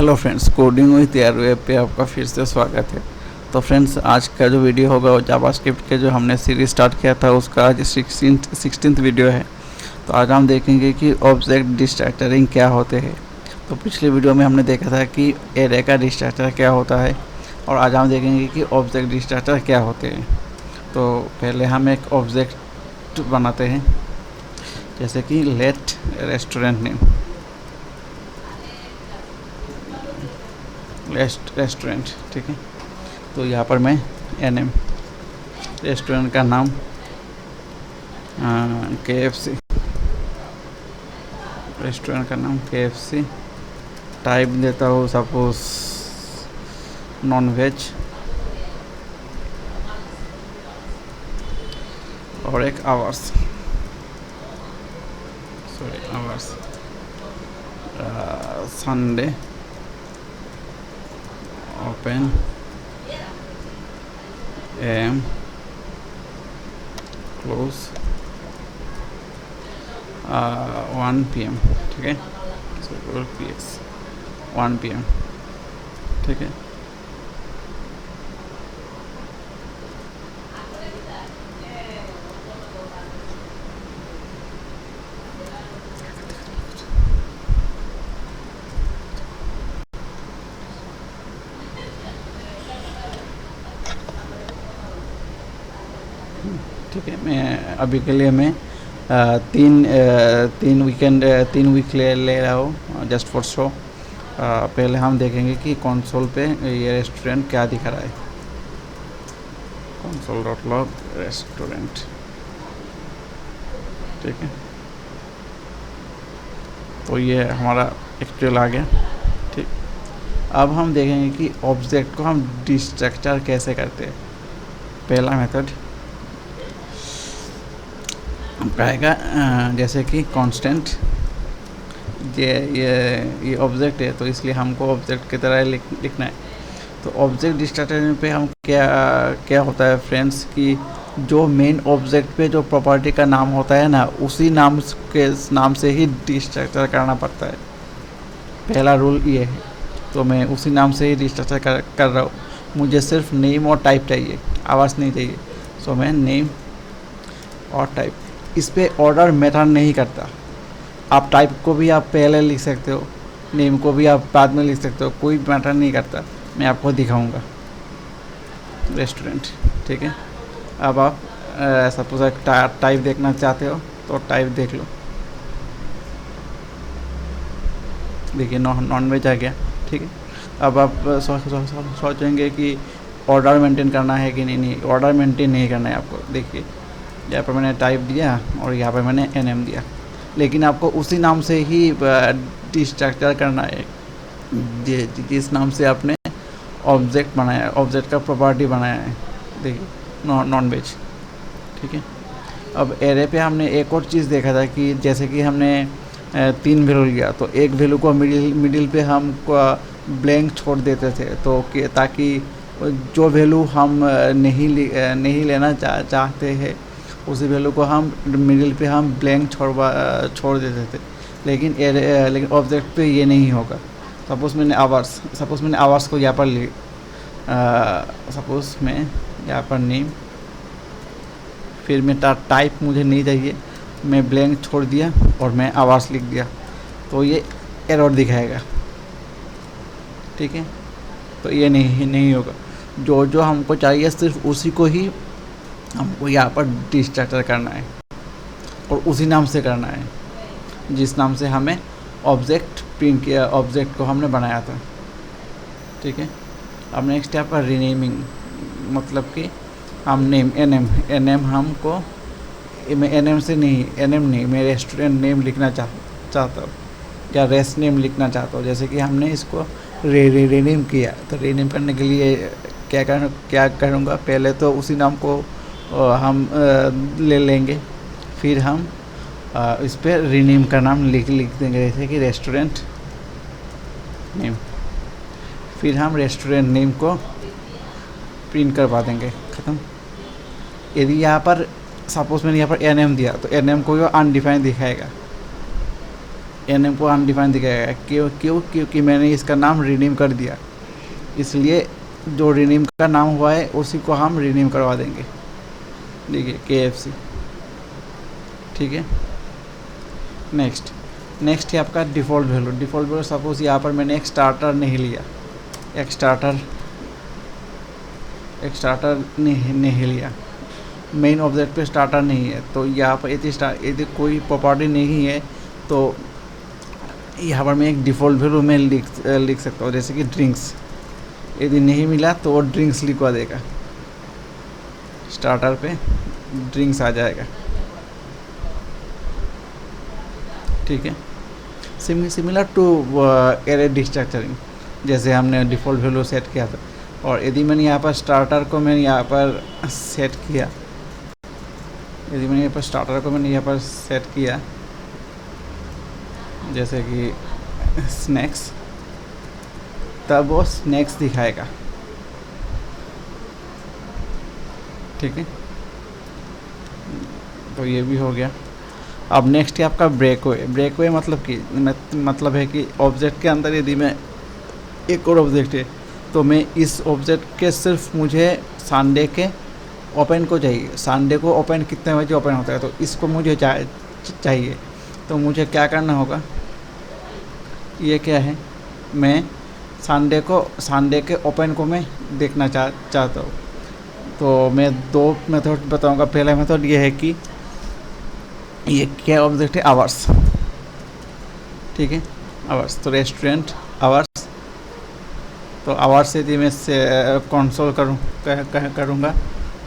Hello friends, coding with AR web पे आपका फिर से स्वागत है। तो फ्रेंड्स, आज का जो वीडियो होगा वो जावास्क्रिप्ट के जो हमने सीरीज स्टार्ट किया था उसका आज 16th वीडियो है। तो आज हम देखेंगे कि ऑब्जेक्ट डिस्ट्रक्टरिंग क्या होते हैं। तो पिछले वीडियो में हमने देखा था कि एरे का डिस्ट्रक्टर क्या होता है, और आज हम देखेंगे कि ऑब्जेक्ट डिस्ट्रक्टर क्या होते हैं। तो पहले हम एक ऑब्जेक्ट बनाते हैं, जैसे कि लेट रेस्टोरेंट नेम, रेस्टोरेंट, ठीक है। तो यहाँ पर मैं NM रेस्टोरेंट का नाम KFC, रेस्टोरेंट का नाम KFC टाइप देता हूँ, सपोज नॉन वेज, और एक hours, Sunday open AM close 1 PM, ठीक है। सो PS 1 PM, ठीक है। ठीक है, मैं अभी के लिए मैं तीन वीक ले रहा हूँ जस्ट फॉर शो। पहले हम देखेंगे कि कंसोल पे ये रेस्टोरेंट क्या दिखा रहा है। console.log रेस्टोरेंट, ठीक है। तो ये हमारा एक्चुअल आ गया, ठीक। अब हम देखेंगे कि ऑब्जेक्ट को हम डिस्ट्रक्टर कैसे करते हैं। पहला मेथड आएगा, जैसे कि कांस्टेंट, ये ऑब्जेक्ट है तो इसलिए हमको ऑब्जेक्ट की तरह लिखना है। तो ऑब्जेक्ट डिस्ट्रक्टर पे हम क्या होता है फ्रेंड्स, कि जो मेन ऑब्जेक्ट पे जो प्रॉपर्टी का नाम होता है ना, उसी नाम से ही डिस्ट्रक्टर करना पड़ता है। पहला रूल ये है। तो मैं उसी नाम से ही डिस्ट्रक्टर कर रहा हूँ। मुझे सिर्फ नेम और टाइप चाहिए, आवाज़ नहीं चाहिए। सो मैं नेम और टाइप, इस पे ऑर्डर मैटर नहीं करता। आप टाइप को भी आप पहले लिख सकते हो, नेम को भी आप बाद में लिख सकते हो, कोई मैटर नहीं करता। मैं आपको दिखाऊंगा रेस्टोरेंट, ठीक है। अब आप सपोज टाइप देखना चाहते हो तो टाइप देख लो, देखिए नॉन वेज आ गया, ठीक है। अब आप सोचेंगे कि ऑर्डर मेंटेन करना है कि नहीं, ऑर्डर मेंटेन नहीं करना है आपको। देखिए यहाँ पर मैंने टाइप दिया और यहाँ पर मैंने NM दिया, लेकिन आपको उसी नाम से ही डिस्ट्रक्टर करना है जिस नाम से आपने ऑब्जेक्ट बनाया, ऑब्जेक्ट का प्रॉपर्टी बनाया है। देखिए नॉन वेज, ठीक है। अब एरे पे हमने एक और चीज़ देखा था कि जैसे कि हमने 3 वैल्यू लिया, तो एक वैल्यू को मिडिल पे हम ब्लैंक छोड़ देते थे, तो ताकि जो वैल्यू हम नहीं लेना चाहते हैं उसी वैल्यू को हम मिडिल पे हम ब्लैंक छोड़ देते थे। लेकिन ऑब्जेक्ट पे ये नहीं होगा। सपोज़ मैंने आवर्स को यहाँ पर सपोज़ मैं यहाँ पर नेम, फिर मैं टाइप मुझे नहीं चाहिए, मैं ब्लैंक छोड़ दिया और मैं आवर्स लिख दिया, तो ये एरर दिखाएगा, ठीक है। तो ये नहीं होगा। जो हमको चाहिए सिर्फ उसी को ही हमको यहाँ पर डिस्ट्रक्टर करना है, और उसी नाम से करना है जिस नाम से हमें ऑब्जेक्ट प्रिंट किया, ऑब्जेक्ट को हमने बनाया था, ठीक है। अब नेक्स्ट स्टेप पर रीनेमिंग, मतलब कि हम नेम NM हमको NM नहीं, मैं रेस्टोरेंट नेम लिखना चाहता हूँ या रेस्ट नेम लिखना चाहता हूँ। जैसे कि हमने इसको रीनेम किया, तो रीनेम करने के लिए क्या करूँगा, पहले तो उसी नाम को हम ले लेंगे, फिर हम इस पर रीनेम का नाम लिख देंगे, जैसे कि रेस्टोरेंट नेम। फिर हम रेस्टोरेंट नेम को प्रिंट करवा देंगे, ख़त्म। यदि यहाँ पर सपोज़ मैंने यहाँ पर NM दिया तो NM को वो अनडिफाइंड दिखाएगा, एनएम को अनडिफाइंड दिखाएगा। क्यों क्यों क्योंकि मैंने इसका नाम रीनेम कर दिया, इसलिए जो रीनेम का नाम हुआ है उसी को हम रीनेम करवा देंगे। देखिए KFC, ठीक है। नेक्स्ट है आपका डिफ़ॉल्ट वैल्यू। सपोज़ यहाँ पर मैंने एक स्टार्टर नहीं लिया, एक स्टार्टर नहीं लिया, मेन ऑब्जेक्ट पे स्टार्टर नहीं है, तो यहाँ पर यदि कोई प्रॉपर्टी नहीं है तो यहाँ पर मैं एक डिफ़ॉल्ट वैल्यू में लिख सकता हूँ, जैसे कि ड्रिंक्स। यदि नहीं मिला तो वो ड्रिंक्स लिखवा देगा, स्टार्टर पे ड्रिंक्स आ जाएगा, ठीक है। सिमिलर टू एरे डिस्ट्रक्चरिंग, जैसे हमने डिफ़ॉल्ट वैल्यू सेट किया था। और यदि मैंने यहाँ पर स्टार्टर को मैंने यहाँ पर सेट किया, जैसे कि स्नैक्स, तब वो स्नैक्स दिखाएगा, ठीक है। तो ये भी हो गया। अब नेक्स्ट है आपका ब्रेकवे मतलब है कि ऑब्जेक्ट के अंदर यदि मैं एक और ऑब्जेक्ट है तो मैं इस ऑब्जेक्ट के सिर्फ मुझे संडे के ओपन को चाहिए। संडे को ओपन कितने बजे ओपन होता है, तो इसको मुझे चाहिए। तो मुझे क्या करना होगा, ये क्या है, मैं संडे के ओपन को मैं देखना चाहता हूँ। तो मैं 2 मेथड बताऊँगा। पहला मेथड ये है कि ये क्या ऑब्जेक्ट है, आवर्स, ठीक है, आवर्स। तो रेस्टोरेंट आवर्स, तो आवर्स से यदि मैं कंसोल करूँगा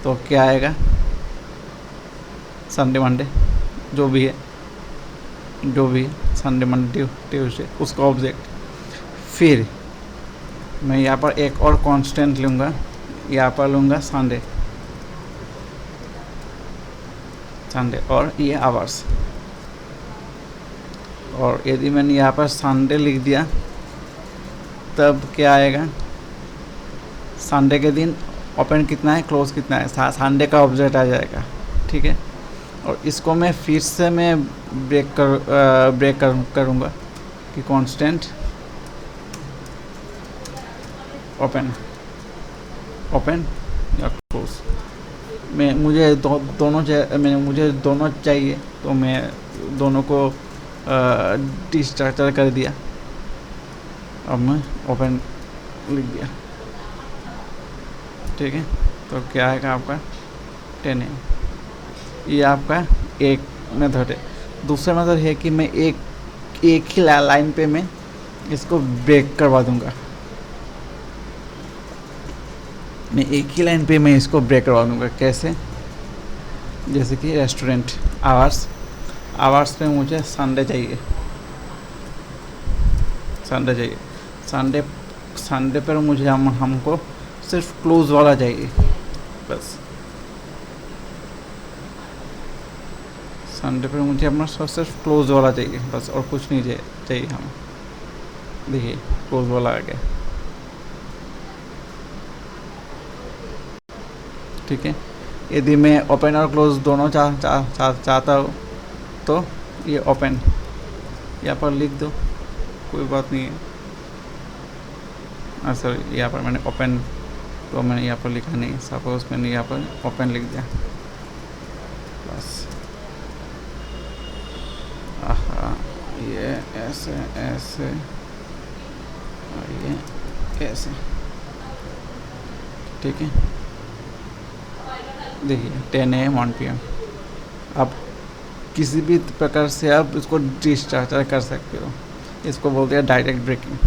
तो क्या आएगा, संडे मंडे जो भी है संडे मंडे ट्यूसडे उसका ऑब्जेक्ट। फिर मैं यहाँ पर एक और कांस्टेंट लूँगा, यहाँ पर लूँगा संडे और ये आवर्स। और यदि मैंने यहाँ पर संडे लिख दिया तब क्या आएगा, संडे के दिन ओपन कितना है, क्लोज कितना है, संडे का ऑब्जेक्ट आ जाएगा, ठीक है। और इसको मैं फिर से मैं ब्रेक करूँगा कि कांस्टेंट ओपन या क्लोज। मुझे दोनों चाहिए, तो मैं दोनों को डिस्ट्रक्चर कर दिया। अब मैं ओपन लिख दिया, ठीक है। तो क्या आएगा आपका 10 AM। ये आपका एक मेथड है। दूसरा मेथड है कि मैं एक ही लाइन पे मैं इसको ब्रेक करवा दूंगा। मैं एक ही लाइन पे मैं इसको ब्रेक करवा दूंगा। कैसे, जैसे कि रेस्टोरेंट आवर्स पे मुझे संडे चाहिए, संडे पर मुझे हमको सिर्फ क्लोज वाला चाहिए, बस संडे पर मुझे अपना सिर्फ क्लोज वाला चाहिए बस, और कुछ नहीं चाहिए हमें। देखिए क्लोज वाला आ गया, ठीक है। यदि मैं ओपन और क्लोज दोनों चाहता हूँ तो ये ओपन यहाँ पर लिख दो, कोई बात नहीं है। सॉरी, यहाँ पर मैंने ओपन तो मैंने यहाँ पर लिखा नहीं, सपोज मैंने यहाँ पर ओपन लिख दिया, बस। ये ऐसे और ये ऐसे, ठीक है। देखिए 10 AM 1 PM। अब किसी भी प्रकार से आप इसको डिस्ट्रक्चर कर सकते हो, इसको बोलते हैं डायरेक्ट ब्रेकिंग,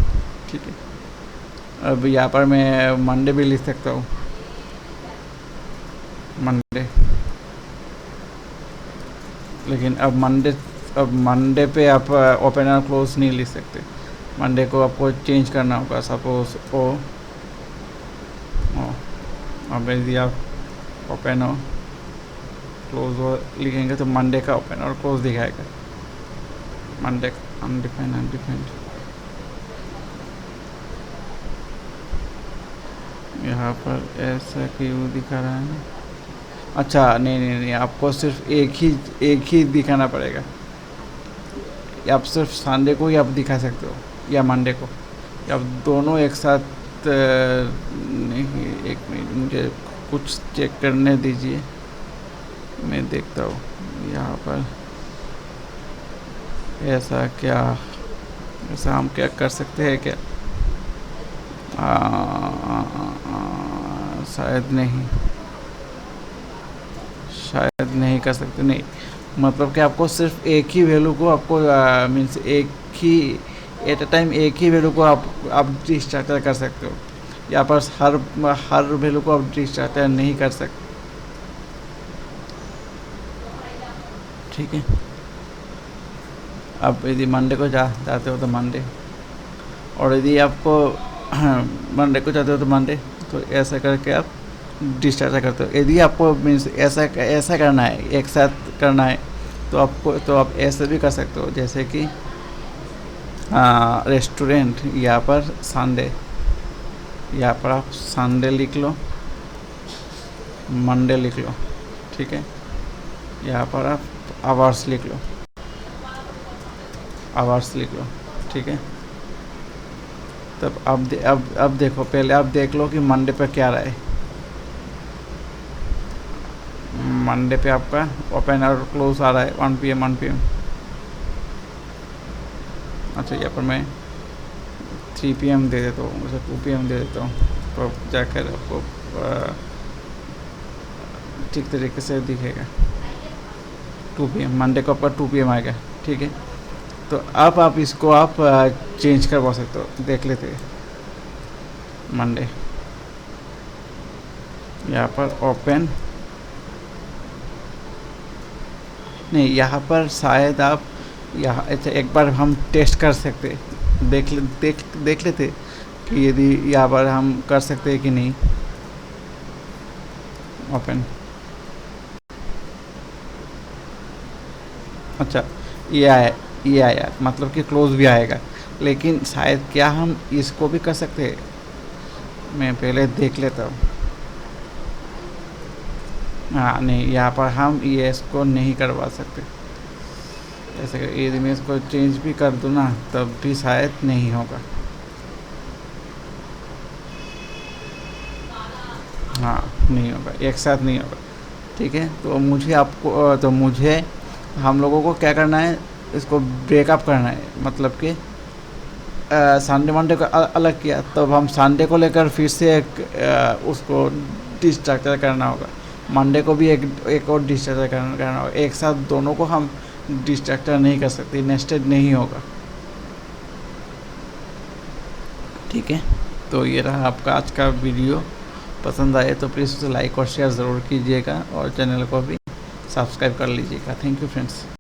ठीक है। अब यहाँ पर मैं मंडे भी लिख सकता हूँ, मंडे, लेकिन अब मंडे पे आप ओपन और क्लोज नहीं लिख सकते। मंडे को आपको चेंज करना होगा, सपोज अब यदि आप ओपन हो क्लोज हो लिखेंगे तो मंडे का ओपन और क्लोज दिखाएगा, मंडे का अनडिफाइंड। यहाँ पर ऐसा क्यों दिखा रहा है? अच्छा नहीं, आपको सिर्फ एक ही दिखाना पड़ेगा, या आप सिर्फ संडे को ही आप दिखा सकते हो या मंडे को, या आप दोनों एक साथ नहीं। एक मिनट मुझे कुछ चेक करने दीजिए, मैं देखता हूँ यहाँ पर ऐसा क्या, ऐसा हम क्या कर सकते हैं क्या? शायद नहीं, शायद नहीं कर सकते। नहीं, मतलब कि आपको सिर्फ एक ही वैल्यू को आपको मीन्स एक ही एट अ टाइम एक ही वैल्यू को आप डिस्ट्रक्टर कर सकते हो। यहाँ पर हर वैल्यू को आप डिस्ट्रक्टर नहीं कर सकते, ठीक है। अब यदि मंडे को जाते हो तो मंडे, और यदि आपको मंडे को जाते हो तो मंडे, तो ऐसा करके आप डिस्ट्रक्टर करते हो। यदि आपको मीन्स ऐसा करना है, एक साथ करना है, तो आप ऐसे भी कर सकते हो, जैसे कि रेस्टोरेंट, यहाँ पर संडे, यहाँ पर आप संडे लिख लो, मंडे लिख लो, ठीक है। यहाँ पर आप आवर्स लिख लो, आवर्स लिख लो, ठीक है। तब अब देखो, पहले आप देख लो कि मंडे पे क्या रहा है। मंडे पे आपका ओपन और क्लोज आ रहा है 1 PM 1 PM। अच्छा, यहाँ पर मैं 3 PM दे देता हूँ, उसे 2 PM दे देता हूँ, तो जाकर आपको ठीक तरीके से दिखेगा। 2 PM मंडे को आपका 2 PM आएगा, ठीक है। तो अब आप इसको आप चेंज करवा सकते हो। देख लेते हैं मंडे, यहाँ पर ओपन नहीं, यहाँ पर शायद आप यहाँ अच्छा एक बार हम टेस्ट कर सकते, देख लेते कि यदि यहाँ पर हम कर सकते हैं कि नहीं। ओपन, अच्छा ये आया, मतलब कि क्लोज भी आएगा, लेकिन शायद क्या हम इसको भी कर सकते हैं? मैं पहले देख लेता हूँ। हाँ नहीं, यहाँ पर हम ये इसको नहीं करवा सकते। ऐसे यदि मैं इसको चेंज भी कर दूँ ना, तब भी शायद नहीं होगा। हाँ नहीं होगा, एक साथ नहीं होगा, ठीक है। तो मुझे हम लोगों को क्या करना है, इसको ब्रेकअप करना है, मतलब कि संडे मंडे को अलग किया, तब हम संडे को लेकर फिर से उसको डिस्ट्रक्टर करना होगा। मंडे को भी एक और डिस्ट्रक्टर करना होगा। एक साथ दोनों को हम डिस्ट्रक्टर नहीं कर सकते, नेस्टेड नहीं होगा, ठीक है। तो ये रहा आपका आज का वीडियो। पसंद आए तो प्लीज़ उसे लाइक और शेयर ज़रूर कीजिएगा, और चैनल को भी सब्सक्राइब कर लीजिएगा। Thank you friends.